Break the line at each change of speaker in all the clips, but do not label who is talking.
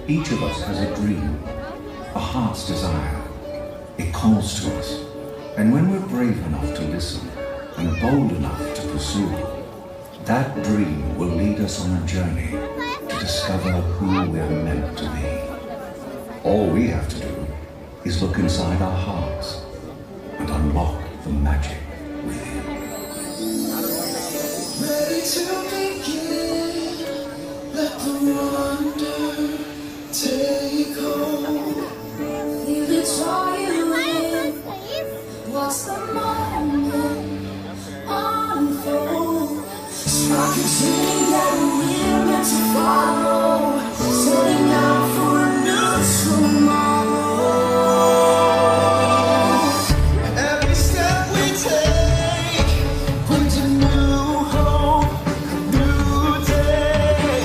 Each of us has a dream, a heart's desire. It calls to us. And when we're brave enough to listen and bold enough to pursue, that dream will lead us on a journey to discover who we're meant to be. All we have to do is look inside our hearts and unlock the magic within.
Ready to begin, let the wonder take hold. Feel it triumph, watch the moment unfold. Spark and sing that we're meant to follow, setting out for a new tomorrow. Every step we take brings a new hope, a new day.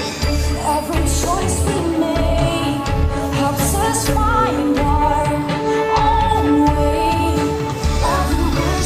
Every choice we make helps us find our own way. Every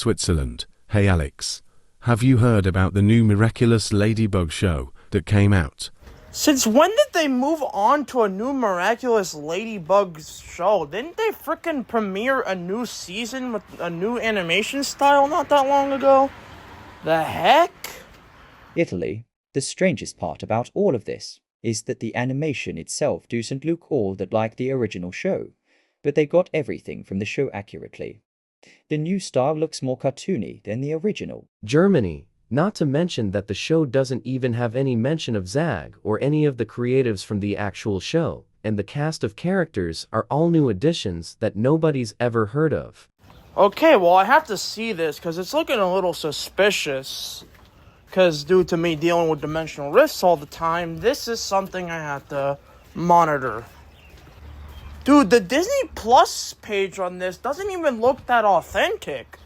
Switzerland. Hey Alex, have you heard about the new Miraculous Ladybug show that came out?
Since when did they move on to a new Miraculous Ladybug show? Didn't they frickin' premiere a new season with a new animation style not that long ago? The heck?
Italy, the strangest part about all of this is that the animation itself doesn't look all that like the original show, but they got everything from the show accurately. The new style looks more cartoony than the original.
Germany, not to mention that the show doesn't even have any mention of Zag or any of the creatives from the actual show, and the cast of characters are all new additions that nobody's ever heard of.
Okay, well, I have to see this because it's looking a little suspicious. Because due to me dealing with dimensional rifts all the time, this is something I have to monitor. Dude, the Disney Plus page on this doesn't even look that authentic.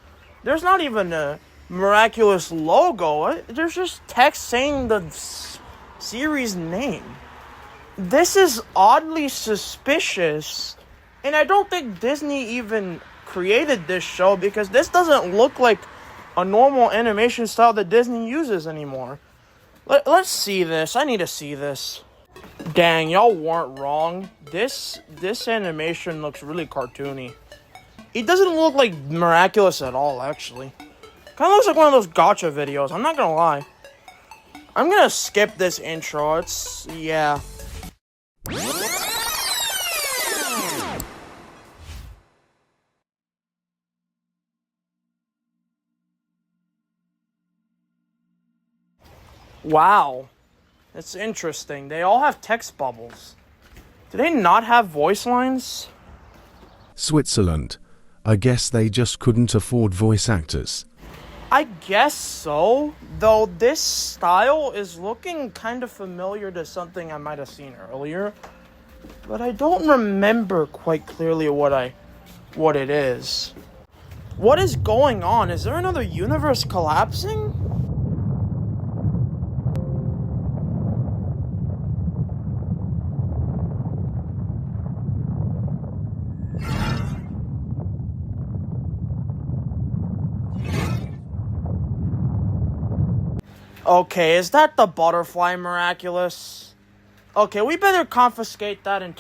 There's not even a Miraculous logo. There's just text saying the series name. This is oddly suspicious. And I don't think Disney even created this show because this doesn't look like a normal animation style that Disney uses anymore. Let's see this. I need to see this. Dang, y'all weren't wrong. This animation looks really cartoony. It doesn't look like Miraculous at all, actually. Kind of looks like one of those gacha videos, I'm not gonna lie. I'm gonna skip this intro, yeah. Wow. That's interesting. They all have text bubbles. Do they not have voice lines?
Switzerland. I guess they just couldn't afford voice actors.
I guess so, though this style is looking kind of familiar to something I might have seen earlier, but I don't remember quite clearly what it is. What is going on? Is there another universe collapsing? Okay, is that the butterfly Miraculous? Okay, we better confiscate that and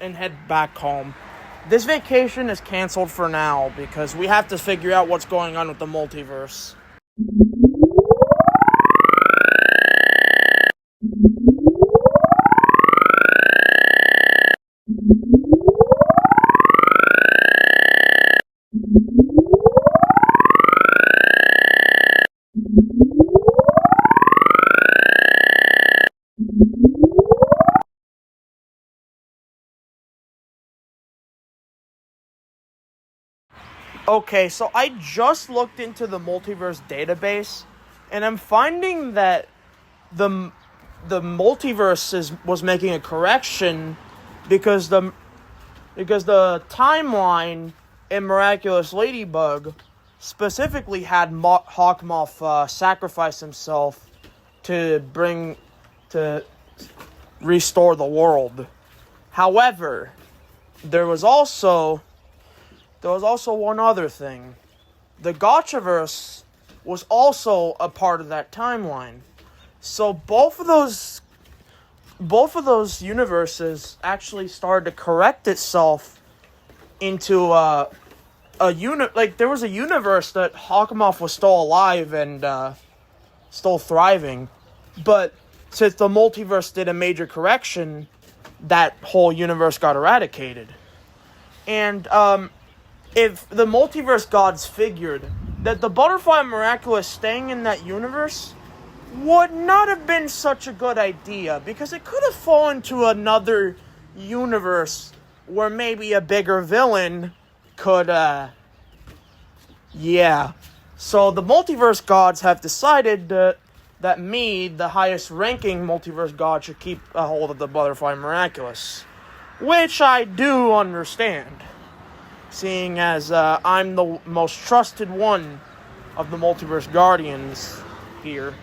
and head back home. This vacation is canceled for now because we have to figure out what's going on with the multiverse. Okay, so I just looked into the multiverse database, and I'm finding that the multiverse was making a correction because the timeline in Miraculous Ladybug specifically had Hawkmoth sacrifice himself to restore the world. However, there was also one other thing. The Gotchaverse was also a part of that timeline. So both of those universes actually started to correct itself into there was a universe that Hawkmoth was still alive and still thriving. But since the multiverse did a major correction, that whole universe got eradicated. And if the multiverse gods figured that the Butterfly Miraculous staying in that universe would not have been such a good idea, because it could have fallen to another universe where maybe a bigger villain could, So the multiverse gods have decided that me, the highest ranking multiverse god, should keep a hold of the Butterfly Miraculous. Which I do understand, seeing as I'm the most trusted one of the multiverse guardians here.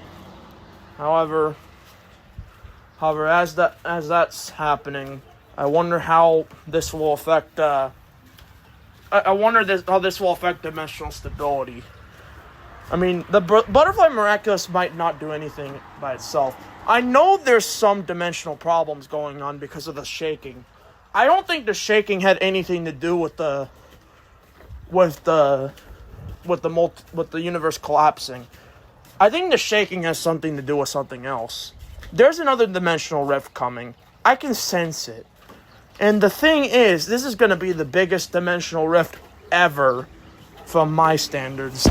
However, as that's happening, I wonder how this will affect I wonder how this will affect dimensional stability. I mean, the Butterfly Miraculous might not do anything by itself. I know there's some dimensional problems going on because of the shaking. I don't think the shaking had anything to do with the universe collapsing. I think the shaking has something to do with something else. There's another dimensional rift coming. I can sense it. And the thing is, this is going to be the biggest dimensional rift ever from my standards.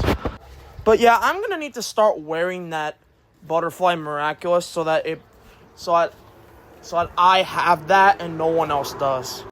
But yeah, I'm going to need to start wearing that Butterfly Miraculous so that I have that and no one else does.